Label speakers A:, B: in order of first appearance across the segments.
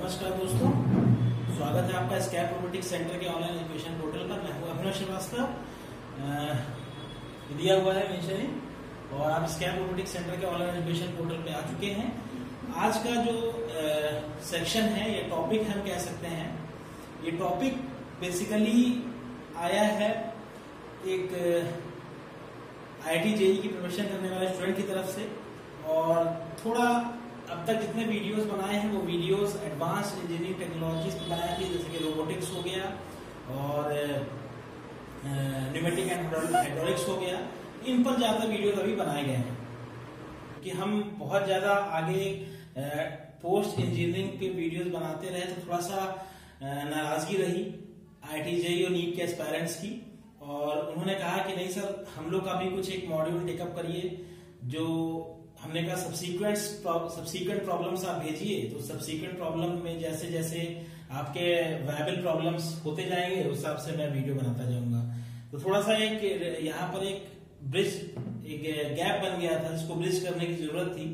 A: नमस्कार दोस्तों, स्वागत है आपका स्कैप रोबोटिक्स सेंटर के ऑनलाइन एजुकेशन पोर्टल पर। मैं हूं अभिनव श्रीवास्तव, दिया हुआ है मेंशन, और आप स्कैप रोबोटिक्स सेंटर के ऑनलाइन एजुकेशन पोर्टल पे आ चुके हैं। आज का जो सेक्शन है, ये टॉपिक हम कह सकते हैं, ये टॉपिक बेसिकली आया है एक IIT JEE की प्रिपरेशन करने वाले स्टूडेंट की तरफ से। और थोड़ा अब तक जितने वीडियोस बनाए हैं वो वीडियोस एडवांस इंजीनियरिंग टेक्नोलॉजीज पे बनाए थे, जैसे कि रोबोटिक्स हो गया और न्यूमेटिक एंड हाइड्रोलिक्स हो गया। इन पर ज्यादा वीडियोस अभी बनाए गए हैं कि हम बहुत ज्यादा आगे पोस्ट इंजीनियरिंग पे वीडियोस बनाते रहे तो थोड़ा सा नाराजगी रही IIT JEE और नीट के एस्पायरेंट्स की। और उन्होंने कहा कि नहीं सर, हम लोग का भी कुछ एक मॉड्यूल टेकअप करिए। जो हमने कहा सब्सीक्वेंट प्रॉब्लम्स आप भेजिए, तो सब्सीक्वेंट प्रॉब्लम में जैसे जैसे आपके वायबल प्रॉब्लम्स होते जाएंगे उस हिसाब से मैं वीडियो बनाता जाऊंगा। तो थोड़ा सा एक यहाँ पर एक गैप बन गया था जिसको ब्रिज करने की जरूरत थी।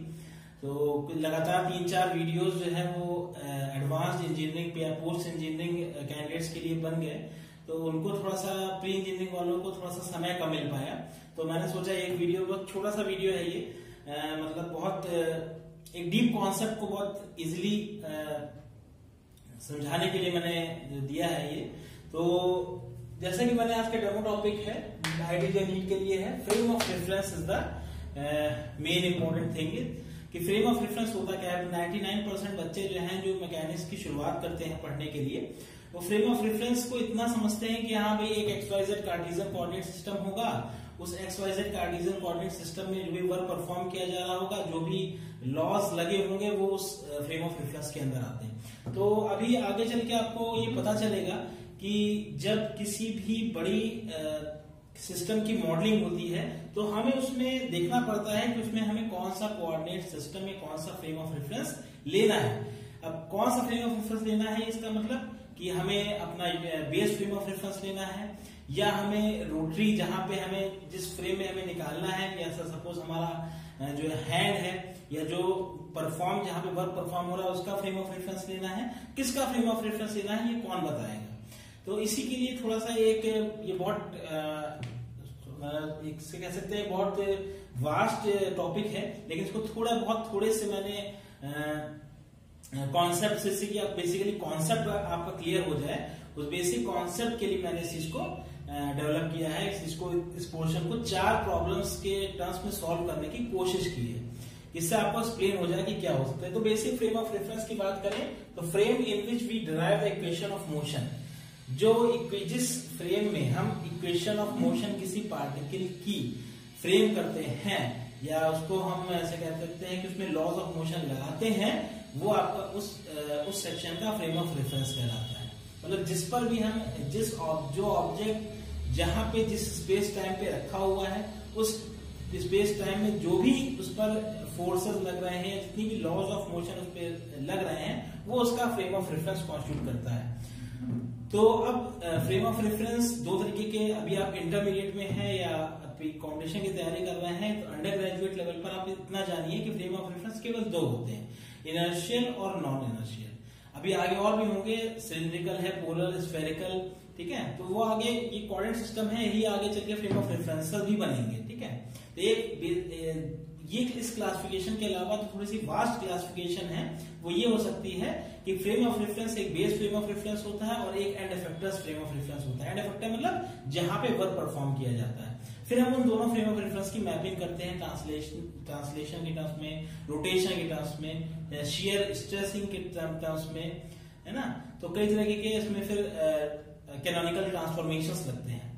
A: तो लगातार 3-4 वीडियोस जो है वो एडवांस्ड इंजीनियरिंग पे या पोस्ट इंजीनियरिंग कैंडिडेट्स के लिए बन गए, तो उनको थोड़ा सा प्री इंजीनियरिंग वालों को थोड़ा सा समय कम मिल पाया। तो मैंने सोचा एक वीडियो, बहुत छोटा सा वीडियो है ये, मतलब बहुत एक डीप कॉन्सेप्ट को बहुत इजीली समझाने के लिए मैंने दिया है ये। तो जैसा कि मैंने आज का डेमो टॉपिक है IIT JEE नीट के लिए है, frame of reference is the main important thing. कि फ्रेम ऑफ रेफरेंस होता क्या है। 99% बच्चे जो हैं जो मैकेनिक्स की शुरुआत करते हैं पढ़ने के लिए, वो फ्रेम ऑफ रेफरेंस को इतना समझते हैं कि हाँ भाई एक XYZ कार्टेशियन कोऑर्डिनेट सिस्टम होगा, उस XYZ कार्टेशियन कोऑर्डिनेट सिस्टम में जो भी वर्क परफॉर्म किया जा रहा होगा, जो भी लॉस लगे होंगे वो उस फ्रेम ऑफ रेफरेंस के अंदर आते हैं। तो अभी आगे चल के आपको ये पता चलेगा कि जब किसी भी बड़ी सिस्टम की मॉडलिंग होती है तो हमें उसमें देखना पड़ता है कि उसमें हमें कौन सा कोऑर्डिनेट सिस्टम में कौन सा फ्रेम ऑफ रेफरेंस लेना है। अब कौन सा फ्रेम ऑफ रेफरेंस लेना है, इसका मतलब कि हमें अपना बेस फ्रेम ऑफ रेफरेंस लेना है, या हमें रोटरी जहां पे हमें जिस फ्रेम में हमें निकालना है, या सपोज हमारा जो हैंड है या जो परफॉर्म जहां पे वर्क परफॉर्म हो रहा है उसका फ्रेम ऑफ रेफरेंस लेना है, किसका फ्रेम ऑफ रेफरेंस लेना है ये कौन बताएगा। तो इसी के लिए थोड़ा सा एक ये बहुत एक से कह सकते हैं बहुत वास्ट टॉपिक है, लेकिन इसको थोड़े से मैंने कॉन्सेप्ट से कि आप बेसिकली कॉन्सेप्ट आपका क्लियर हो जाए, उस बेसिक कॉन्सेप्ट के लिए मैंने इस चीज को डेवलप किया है। इस पोर्शन को 4 प्रॉब्लम्स के टर्म्स में सॉल्व करने की कोशिश की है, इससे आपको एक्सप्लेन हो जाए कि क्या हो सकता है। तो बेसिक फ्रेम ऑफ रेफरेंस की बात करें तो frame in which we derive the equation of motion, जिस फ्रेम में हम इक्वेशन ऑफ मोशन किसी पार्टिकल की फ्रेम करते हैं, या उसको हम ऐसे कह सकते हैं कि उसमें लॉज ऑफ मोशन लगाते हैं, वो आपका उस सेक्शन का फ्रेम ऑफ रेफरेंस कहलाता है। मतलब जिस पर भी हम जो ऑब्जेक्ट जहां पे जिस स्पेस टाइम पे रखा हुआ है, उस स्पेस टाइम में जो भी उस पर फोर्सेस लग रहे हैं, जितनी भी लॉज ऑफ मोशन उस पर लग रहे हैं, वो उसका फ्रेम ऑफ रेफरेंस कॉन्स्टिट्यूट करता है। तो अब फ्रेम ऑफ रेफरेंस 2 तरीके के, अभी आप इंटरमीडिएट में हैं या कॉम्पिटिशन की तैयारी कर रहे हैं, तो अंडर ग्रेजुएट लेवल पर आप इतना जानिए कि फ्रेम ऑफ रेफरेंस केवल 2 होते हैं, इनर्शियल और नॉन इनर्शियल। अभी आगे और भी होंगे, सिलिंड्रिकल है, पोलर, स्फेरिकल, ठीक है। तो वो आगे ये कोऑर्डिनेट सिस्टम है, यही आगे चल के फ्रेम ऑफ रेफरेंस भी बनेंगे, ठीक है। तो ये इस क्लासिफिकेशन के अलावा तो थोड़ी सी वास्ट क्लासिफिकेशन है, वो ये हो सकती है कि फ्रेम ऑफ रेफरेंस एक बेस फ्रेम ऑफ रेफरेंस होता है और एक and effectors frame of reference होता है। एंड इफेक्टर मतलब जहां पे वर्क परफॉर्म किया जाता है। फिर हम उन दोनों फ्रेम ऑफ रेफरेंस की मैपिंग करते हैं ट्रांसलेशन के टर्म्स में, रोटेशन के टर्म्स में, शियर स्ट्रेसिंग के टर्म्स में, है ना। तो कई तरह के इसमें फिर कैनोनिकल ट्रांसफॉर्मेशंस लगते हैं।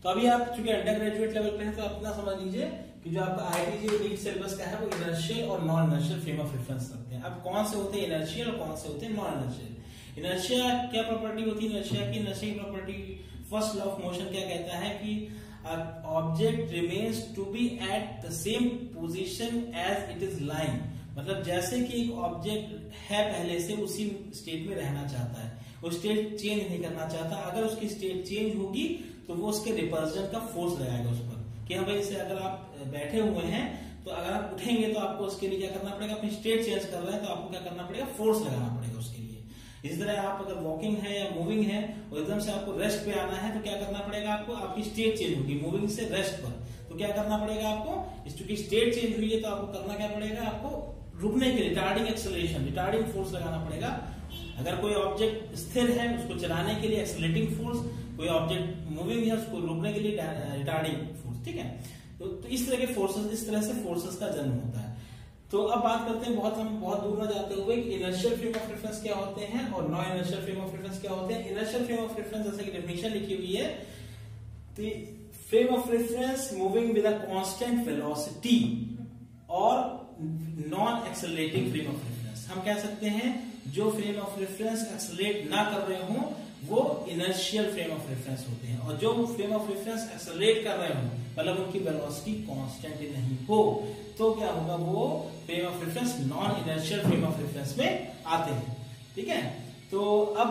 A: तो अभी आप चूंकि अंडर ग्रेजुएट लेवल पे हैं तो अपना समझ लीजिए कि जो आपका IIT JEE नीट सिलेबस का है वो इनर्शियल और non inertial frame of reference रखते हैं। अब कौन से होते हैं इनर्शियल और कौन से होते हैं नॉन इनर्शियल। इनर्शिया क्या प्रॉपर्टी होती है इनर्शिया की? इनर्शिया की property, first law of motion क्या कहता है कि object remains to be at the same position as it is lying. मतलब जैसे कि एक ऑब्जेक्ट है पहले से उसी स्टेट में रहना चाहता है, वो स्टेट चेंज नहीं करना चाहता। अगर उसकी स्टेट चेंज होगी तो वो उसके रिपल्जन का फोर्स लगाएगा उस पर, कि हाँ भाई, अगर आप बैठे हुए हैं तो अगर आप उठेंगे तो आपको उसके लिए क्या करना पड़ेगा, अपनी स्टेट चेंज कर रहे हैं तो आपको क्या करना पड़ेगा, फोर्स लगाना पड़ेगा उसके लिए। इसी तरह आप अगर वॉकिंग है या मूविंग है और एकदम से आपको रेस्ट पे आना है तो क्या करना पड़ेगा आपको, आपकी स्टेट चेंज होगी मूविंग से रेस्ट पर, तो क्या करना पड़ेगा आपको, चूंकि स्टेट चेंज हुई है तो आपको करना क्या पड़ेगा, आपको रुकने के लिए रिटार्डिंग एक्सेलरेशन, रिटार्डिंग फोर्स लगाना पड़ेगा। अगर कोई ऑब्जेक्ट स्थिर है उसको चलाने के लिए एक्सेलरेटिंग फोर्स, कोई ऑब्जेक्ट मूविंग है उसको रोकने के लिए रिटार्डिंग फोर्स, ठीक है। तो इस तरह के फोर्सेस, इस तरह से फोर्सेस का जन्म होता है। तो अब बात करते हैं, हम बहुत दूर न जाते हुए कि इनर्शियल फ्रेम ऑफ रेफरेंस क्या होते हैं और non inertial frame of reference क्या होते हैं। इनर्शियल फ्रेम ऑफ रेफरेंस जैसे कि डेफिनेशन लिखी हुई है, तो frame of reference moving with a constant velocity और non accelerating frame of reference. हम कह सकते हैं जो फ्रेम ऑफ रेफरेंस एक्सेलरेट ना कर रहे हो वो इनर्शियल फ्रेम ऑफ रेफरेंस होते हैं, और जो फ्रेम ऑफ रेफरेंस एक्सेलरेट कर रहे हो मतलब उनकी वेलोसिटी कांस्टेंट नहीं हो तो क्या होगा, वो frame of reference non inertial frame of reference में आते हैं, ठीक है। तो अब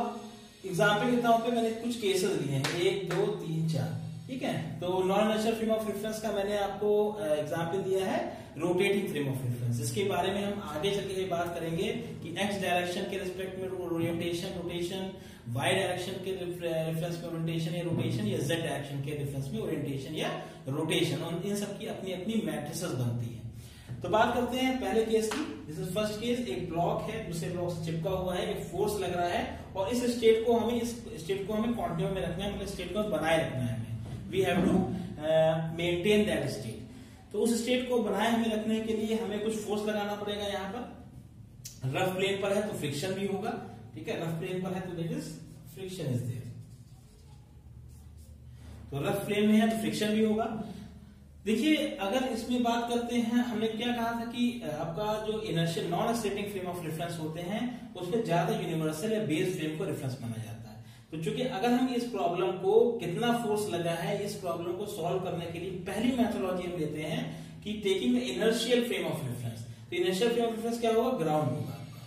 A: एग्जाम्पल के तौर पे मैंने कुछ केसेस लिए हैं, 1 2 3 4, ठीक है। तो non inertial frame of reference का मैंने आपको एग्जाम्पल दिया है रोटेटिंग फ्रेम ऑफ रेफरेंस। इसके बारे में हम आगे चल के बात करेंगे कि एक्स डायरेक्शन के रिस्पेक्ट में ओरिएंटेशन, रोटेशन, वाई डायरेक्शन के रेफरेंस में ओरिएंटेशन या रोटेशन, या जेड डायरेक्शन के रेफरेंस में ओरिएंटेशन या रोटेशन, और इन सब की अपनी अपनी मैट्रिसेस बनती है। तो बात करते हैं पहले केस की। दिस इज फर्स्ट केस, एक ब्लॉक है दूसरे ब्लॉक से चिपका हुआ है, एक फोर्स लग रहा है और इस स्टेट को हमें कंटिन्यू में रखना है, मतलब स्टेट को बनाए रखना है हमें, we have to maintain that state. तो उस स्टेट को बनाए हमें रखने के लिए हमें कुछ फोर्स लगाना पड़ेगा। यहाँ पर रफ प्लेन पर है तो फ्रिक्शन भी होगा, ठीक है, रफ प्लेन पर है तो that is friction is there. तो रफ प्लेन में है तो फ्रिक्शन भी होगा। देखिए अगर इसमें बात करते हैं, हमने क्या कहा था कि आपका जो inertial non accelerating frame of reference होते हैं उसमें ज्यादा यूनिवर्सल या बेस फ्रेम को रेफरेंस माना जाता है। तो चूंकि अगर हम इस प्रॉब्लम को कितना फोर्स लगा है इस प्रॉब्लम को सॉल्व करने के लिए पहली मेथोडोलॉजी हम लेते हैं कि taking the inertial frame of reference. तो इनर्शियल फ्रेम ऑफ रेफरेंस क्या होगा, ग्राउंड होगा आपका,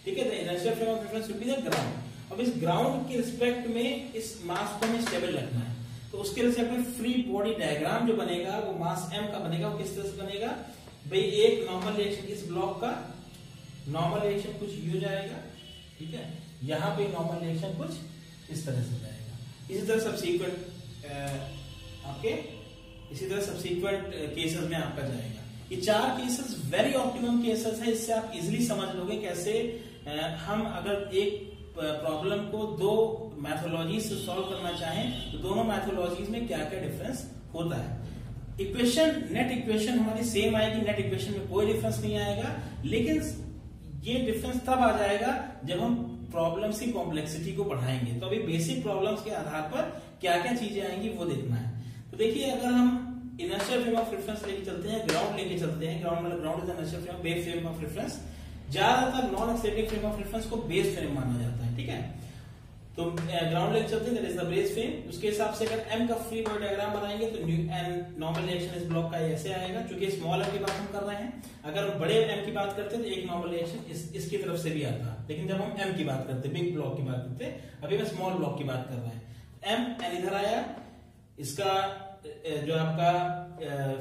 A: ठीक है। तो inertial frame of reference will be the ground. अब इस ग्राउंड के रिस्पेक्ट में इस मास को हमें स्टेबल रखना है, तो उसके रिस्पेक्ट में फ्री बॉडी डायग्राम जो बनेगा वो मास m का बनेगा। वो किस तरह से बनेगा भाई, एक नॉर्मल रिएक्शन इस ब्लॉक का नॉर्मल रिएक्शन कुछ हो जाएगा, ठीक है, यहाँ पे नॉर्मल रिएक्शन कुछ इस तरह से जाएगा। इसी तरह सब्सीक्वेंट केसेस में आपका जाएगा। ये 4 केसेस वेरी ऑप्टिमम केसेस है, इससे आप इजिली समझ लोगे कैसे हम अगर एक प्रॉब्लम को 2 मैथोलॉजी से सॉल्व करना चाहें तो दोनों मैथोलॉजीज में क्या क्या डिफरेंस होता है। इक्वेशन, नेट इक्वेशन हमारी सेम आएगी, नेट इक्वेशन में कोई डिफरेंस नहीं आएगा, लेकिन ये डिफरेंस तब आ जाएगा जब हम प्रॉब्लम्स की कॉम्प्लेक्सिटी को बढ़ाएंगे। तो अभी बेसिक प्रॉब्लम्स के आधार पर क्या क्या चीजें आएंगी वो देखना है। तो देखिए अगर हम इनर्शियल फ्रेम ऑफ रेफरेंस लेके चलते हैं, ग्राउंड लेके चलते हैं, ग्राउंड मतलब ground is inertial frame, base frame of reference, ज्यादातर non accelerating frame of reference को बेस फ्रेम माना जाता है, ठीक है। तो ग्राउंड लेके चलते हैं, that is the base frame. उसके हिसाब से अगर m का फ्री बॉडी डायग्राम बनाएंगे तो नॉर्मल रिएक्शन इस ब्लॉक का ऐसे आएगा, क्योंकि स्मॉल m की बात हम कर रहे हैं। अगर हम बड़े m की बात करते हैं तो एक नॉर्मल रिएक्शन इसकी तरफ से भी आता है, लेकिन जब हम m की बात करते हैं, बिग ब्लॉक की बात करते हैं, अभी मैं स्मॉल ब्लॉक की बात कर रहे हैं। m इधर आया, इसका जो आपका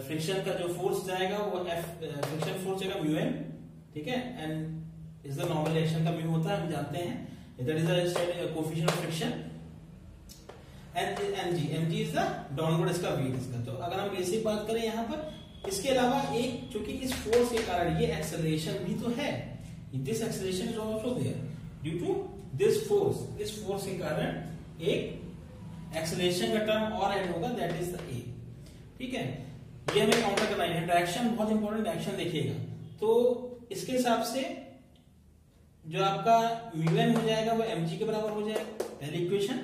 A: फ्रिक्शन का जो फोर्स जाएगा वो फ्रिक्शन फोर्स जाएगा म्यू, ठीक है, and is the normal reaction का म्यू होता है, हम जानते हैं, that is the coefficient of friction, and mg is the downward इसका वेट इसका। तो अगर हम बेसिक बात करें यहाँ पर, इसके अलावा एक चूंकि इस फोर्स के कारण ये एक्सेलरेशन भी तो है, this acceleration is also there due to this force. इस फोर्स के कारण एक एक्सेलरेशन का टर्म और ऐड होगा, दैट इज द a, ठीक है। ये हमें काउंटर करना है, डायरेक्शन बहुत इंपॉर्टेंट, डायरेक्शन देखिएगा। तो इसके हिसाब से जो आपका म्यूएन हो जाएगा वो mg के बराबर हो जाएगा, पहली इक्वेशन।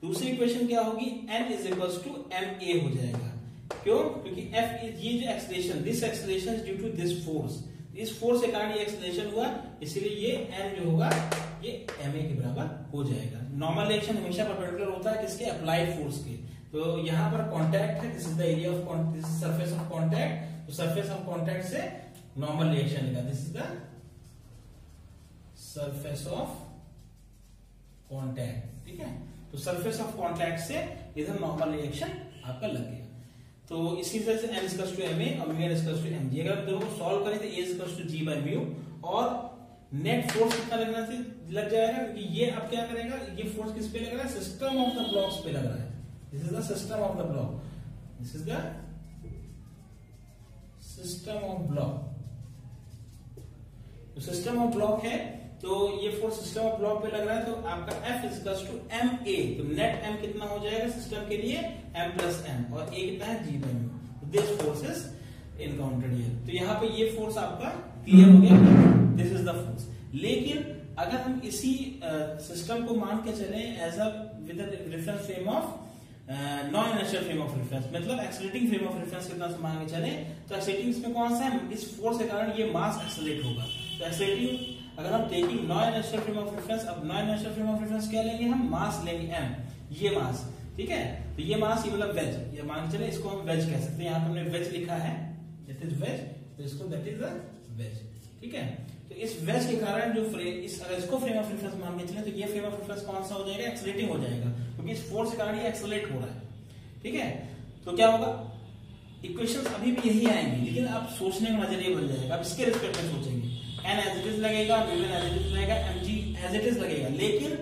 A: दूसरी इक्वेशन क्या होगी, n is equals to ma हो जाएगा। क्यों, क्योंकि f इज ये जो acceleration, this acceleration is due to this force, इस फोर्स के कारण ये एक्सेलरेशन हुआ, इसलिए ये n जो होगा ये ma के बराबर हो जाएगा। नॉर्मल रिएक्शन हमेशा परपेंडिकुलर होता है किसके, अप्लाइड फोर्स के। तो यहाँ पर कांटेक्ट है, this is the area of this is surface of contact, तो सरफेस ऑफ कांटेक्ट से नॉर्मल रिएक्शन लेगा, this is the surface of contact, ठीक है। तो सरफेस ऑफ कांटेक्ट से इधर नॉर्मल रिएक्शन आपका लग गया। तो इसी तरह से n इक्वल्स टू ma और mu n equals to mg। अगर दोनों को सॉल्व करें तो a equals to g by mu, और नेट फोर्स कितना लगना से लग जाएगा, क्योंकि ये अब क्या करेगा, ये फोर्स किस पे लग रहा है, सिस्टम ऑफ द ब्लॉक्स पे लग रहा है। This is the system of the block, this is the system of block. तो सिस्टम ऑफ ब्लॉक है, तो ये फोर्स सिस्टम ऑफ ब्लॉक पे लग रहा है, तो आपका F इक्वल्स टू ma, तो नेट m कितना हो जाएगा सिस्टम के लिए, m प्लस m, और a कितना है, g by mu. This force is encountered here. तो यहाँ पे ये फोर्स आपका क्लियर हो गया, दिस इज द फोर्स। लेकिन अगर हम इसी सिस्टम को मान के चले as a with reference frame of non inertial frame of reference, मतलब एक्सेलरेटिंग फ्रेम ऑफ रेफरेंस कितना से मान के चले, तो एक्सेलरेटिंग में कौन सा है, इस फोर्स के कारण ये मास एक्सेलरेट होगा। तो एक्सेलरेटिंग अगर हम taking non inertial frame of reference, अब non inertial frame of reference क्या लेंगे हम, मास लेंगे m, ये मास, ठीक है। तो ये मास ये मतलब वेज, ये मान के चले इसको हम वेज कह सकते हैं, यहाँ पे हमने वेज लिखा है, दैट इज वेज, तो इसको दैट इज द वेज, ठीक है। तो इस वेज के कारण जो फ्रेम, इस अगर इसको फ्रेम ऑफ रेफरेंस मान के चले तो ये फ्रेम ऑफ रेफरेंस कौन सा हो जाएगा, एक्सेलरेटिंग हो जाएगा, क्योंकि इस फोर्स के कारण ये एक्सेलरेट हो रहा है, ठीक है। तो क्या होगा, इक्वेशंस अभी भी यही आएंगी, लेकिन अब सोचने का नजरिया बदल जाएगा। अब इसके रिस्पेक्ट में सोचेंगे, n एज इट इज लगेगा, mu n as it is लगेगा, mg एज इट इज लगेगा। लेकिन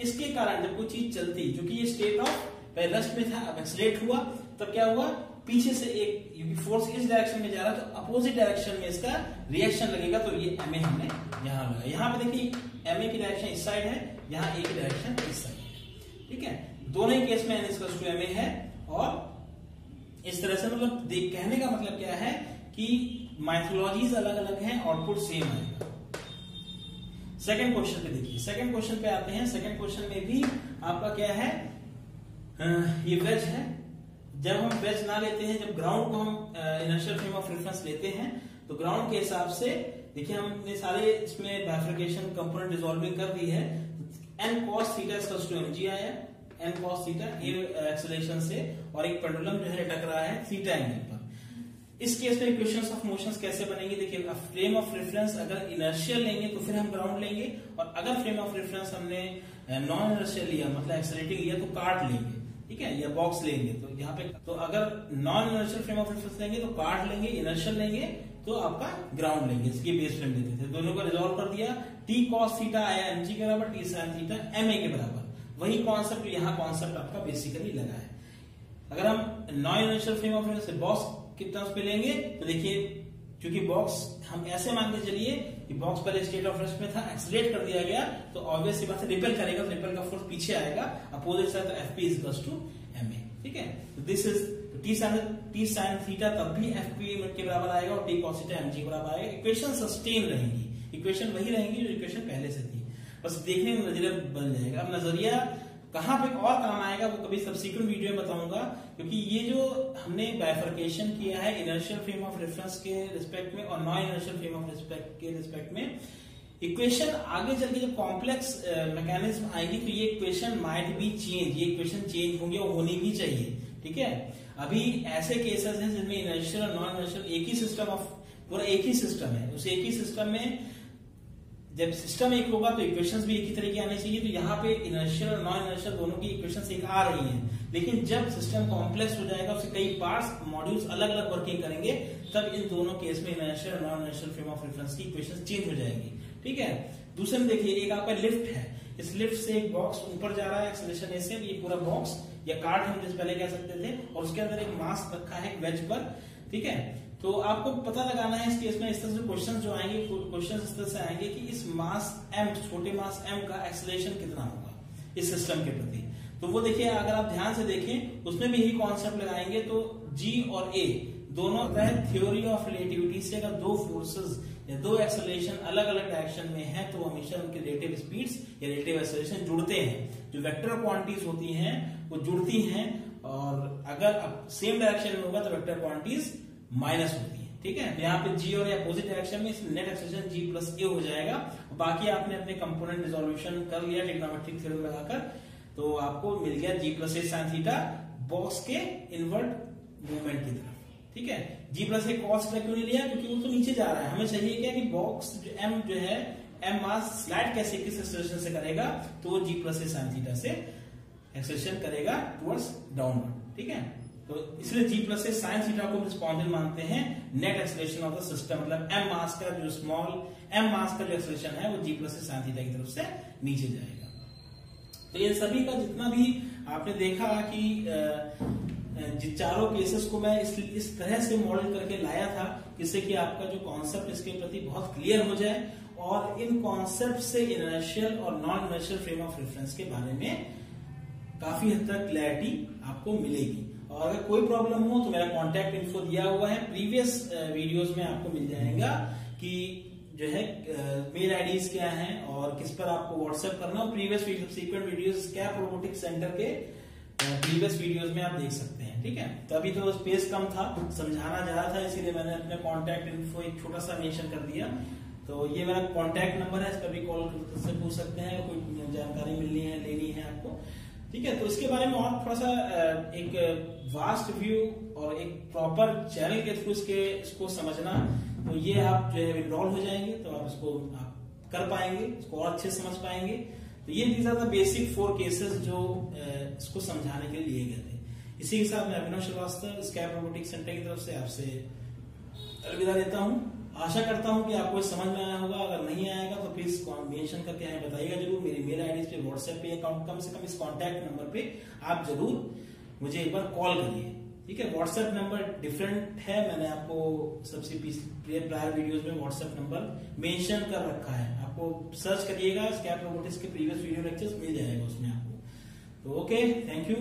A: इसके कारण जब कोई चीज चलती, क्योंकि ये स्टेट ऑफ पहले रेस्ट में था, अब एक्सेलरेट हुआ, तब क्या हुआ, पीछे से एक, क्योंकि फोर्स इस डायरेक्शन में जा रहा है तो अपोजिट डायरेक्शन में इसका रिएक्शन लगेगा, तो ये ma हमने यहाँ लगा। यहाँ पे देखिए ma की डायरेक्शन इस साइड है, यहाँ a की डायरेक्शन इस साइड है, ठीक है। दोनों ही केस में n इक्वल्स टू ma है, और इस तरह से मतलब कहने का मतलब क्या है कि मैथोलॉजीज अलग अलग हैं, आउटपुट सेम आएगा। सेकंड क्वेश्चन पे देखिए, सेकंड क्वेश्चन पे आते हैं। सेकंड क्वेश्चन में भी आपका क्या है, ये वेज है। जब हम वेज ना लेते हैं, जब ग्राउंड को हम इनर्शियल फ्रेम ऑफ रेफरेंस लेते हैं, तो ग्राउंड के हिसाब से देखिए हमने सारे इसमें बाइफरकेशन कंपोनेंट डिसॉल्विंग कर दी है। n cos theta equals to mg आया, n cos थीटा एक्सेलरेशन से, और एक पेंडुलम जो है लटक रहा है थीटा एंगल पर। इस केस में इक्वेशंस ऑफ मोशंस कैसे बनेंगे, देखिए फ्रेम ऑफ रेफरेंस अगर इनर्शियल लेंगे तो फिर हम ग्राउंड लेंगे, और अगर फ्रेम ऑफ रेफरेंस हमने नॉन इनर्शियल लिया, मतलब एक्सेलरेटिंग लिया, तो कार्ड लेंगे, ठीक है, या बॉक्स लेंगे। तो यहाँ पे तो अगर non inertial frame of reference लेंगे तो कार्ड लेंगे, इनर्शियल लेंगे तो आपका ग्राउंड लेंगे। इसकी बेस फ्रेम लेते थे, दोनों को रिजॉल्व कर दिया, t cos थीटा आया mg के बराबर, t sin थीटा ma के बराबर। वही कॉन्सेप्ट यहाँ कॉन्सेप्ट आपका बेसिकली लगा है। अगर हम non inertial frame of reference से बॉक्स कितना उस पे लेंगे, तो देखिए क्योंकि बॉक्स हम ऐसे मान के चलिए कि बॉक्स पहले स्टेट ऑफ रेस्ट में था, एक्सेलरेट कर दिया गया, तो ऑब्वियस सी बात है रिपेल करेगा, तो रिपेल का फोर्स पीछे आएगा अपोजिट साइड, तो Fp इक्वल्स टू ma, ठीक है। तो this is t sin theta तब भी Fp के बराबर आएगा, और t cos थीटा mg के बराबर आएगा। इक्वेशन सस्टेन रहेंगी, इक्वेशन वही रहेंगी जो इक्वेशन पहले से थी, बस देखने में नजरिया बदल जाएगा। अब नजरिया कहां पे और काम आएगा वो कभी सब्सिक्वेंट वीडियो में बताऊंगा, क्योंकि ये जो हमने बाइफरकेशन किया है इनर्शियल फ्रेम ऑफ रेफरेंस के रिस्पेक्ट में और non inertial frame of reference के रिस्पेक्ट में, इक्वेशन आगे चल के जब कॉम्प्लेक्स मैकेनिज्म आएंगी तो ये इक्वेशन माइट बी चेंज, ये इक्वेशन चेंज होंगे और होनी भी चाहिए, ठीक है। अभी ऐसे केसेस हैं जिनमें इनर्शियल और नॉन इनर्शियल एक ही सिस्टम ऑफ, पूरा एक ही सिस्टम है, उस एक ही सिस्टम में जब सिस्टम एक होगा तो इक्वेशंस भी एक ही तरह की आनी चाहिए। तो यहाँ पे इनर्शियल और नॉन इनर्शियल दोनों की इक्वेशंस एक आ रही हैं, लेकिन जब सिस्टम कॉम्प्लेक्स हो जाएगा, उसके कई पार्ट्स मॉड्यूल्स अलग अलग वर्किंग करेंगे, तब इन दोनों केस में इनर्शियल और non inertial frame of reference की इक्वेशंस चेंज हो जाएगी, ठीक है। दूसरे में देखिए एक आपका लिफ्ट है, इस लिफ्ट से एक बॉक्स ऊपर जा रहा है एक्सेलरेशन से, ये पूरा बॉक्स या कार्ड हम जैसे पहले कह सकते थे, और उसके अंदर एक मास रखा है वेज पर, ठीक है। तो आपको पता लगाना है इस केस में, इस तरह से क्वेश्चन जो आएंगे, क्वेश्चन इस तरह से आएंगे कि इस मास m, छोटे मास m का एक्सेलरेशन कितना होगा इस सिस्टम के प्रति। तो वो देखिए अगर आप ध्यान से देखें उसमें भी यही कॉन्सेप्ट लगाएंगे। तो G और A दोनों होता है थ्योरी ऑफ रिलेटिविटी से, अगर दो फोर्सेस या दो एक्सेलरेशन अलग अलग डायरेक्शन में है तो हमेशा उनके रिलेटिव स्पीड्स या रिलेटिव एक्सेलरेशन जुड़ते हैं। जो वेक्टर क्वांटिटीज होती हैं वो जुड़ती हैं, और अगर सेम डायरेक्शन में होगा तो वेक्टर क्वांटिटीज माइनस होती है, ठीक है। तो यहाँ पे G और अपोजिट डायरेक्शन में net acceleration G plus A हो जाएगा। बाकी आपने अपने कंपोनेंट रिजोल्यूशन कर लिया ट्रिग्नोमेट्रिक थ्योरम लगाकर, तो आपको मिल गया G plus A sin theta box के इनवर्ट मूवमेंट की तरफ, ठीक है। G plus A cos theta क्यों नहीं लिया, क्योंकि वो तो नीचे जा रहा है, हमें चाहिए क्या कि बॉक्स M जो है M मास स्लाइड कैसे किस एक्सेलरेशन से करेगा, तो वो G plus A sin theta से एक्सेलरेशन करेगा टुवर्ड्स डाउनवर्ड, ठीक है। तो इसलिए G प्लस से साइन थीटा को रिस्पॉन्डेंट मानते हैं net acceleration of the system, मतलब m मास का जो स्मॉल m मास का जो एक्सेलरेशन है वो G प्लस से साइन थीटा की तरफ से नीचे जाएगा। तो ये सभी का जितना भी आपने देखा कि चारों केसेस को मैं इस तरह से मॉडल करके लाया था जिससे कि आपका जो कॉन्सेप्ट इसके प्रति बहुत क्लियर हो जाए और इन कॉन्सेप्ट से इनर्शियल और non inertial frame of reference के बारे में काफी हद तक क्लैरिटी आपको मिलेगी। और अगर कोई प्रॉब्लम हो तो मेरा कॉन्टैक्ट इन्फो दिया हुआ है, प्रीवियस वीडियोस में आपको मिल जाएगा कि जो है मेल आईडीज क्या हैं और किस पर आपको व्हाट्सएप करना। प्रीवियस सीक्वेंट वीडियोस स्कैप रोबोटिक्स सेंटर के प्रीवियस वीडियोस में आप देख सकते हैं, ठीक है। तो अभी तो स्पेस कम था, समझाना जा रहा था, इसीलिए मैंने अपने कॉन्टैक्ट इन्फो एक छोटा सा मेंशन कर दिया। तो ये मेरा कॉन्टैक्ट नंबर है, इस पर भी कॉल से पूछ सकते हैं, कोई जानकारी मिलनी है, लेनी है आपको, ठीक है। तो इसके बारे में और थोड़ा सा एक वास्ट व्यू और एक प्रॉपर चैनल के थ्रू इसको समझना, तो ये आप जो है इनरोल हो जाएंगे तो आप इसको आप कर पाएंगे, इसको और अच्छे समझ पाएंगे। तो ये these are the basic 4 cases जो इसको समझाने के लिए लिए गए थे। इसी के साथ मैं अभिनव श्रीवास्तव स्कैप रोबोटिक्स सेंटर की तरफ से आपसे अलविदा लेता हूँ। आशा करता हूं कि आपको समझ में आया होगा, अगर नहीं आएगा तो प्लीज मेंशन करके हमें बताइएगा जरूर। मेरी मेल आईडी पे, व्हाट्सएप पे, कम से कम इस कॉन्टैक्ट नंबर पे आप जरूर मुझे एक बार कॉल करिए, ठीक है। व्हाट्सएप नंबर डिफरेंट है, मैंने आपको सबसे प्रायर वीडियोस में व्हाट्सएप नंबर मेंशन कर रखा है, आपको सर्च करिएगा स्कैप रोबोटिक्स के प्रीवियस वीडियो लेक्चर्स मिल जाएगा उसमें आपको। तो ओके, थैंक यू।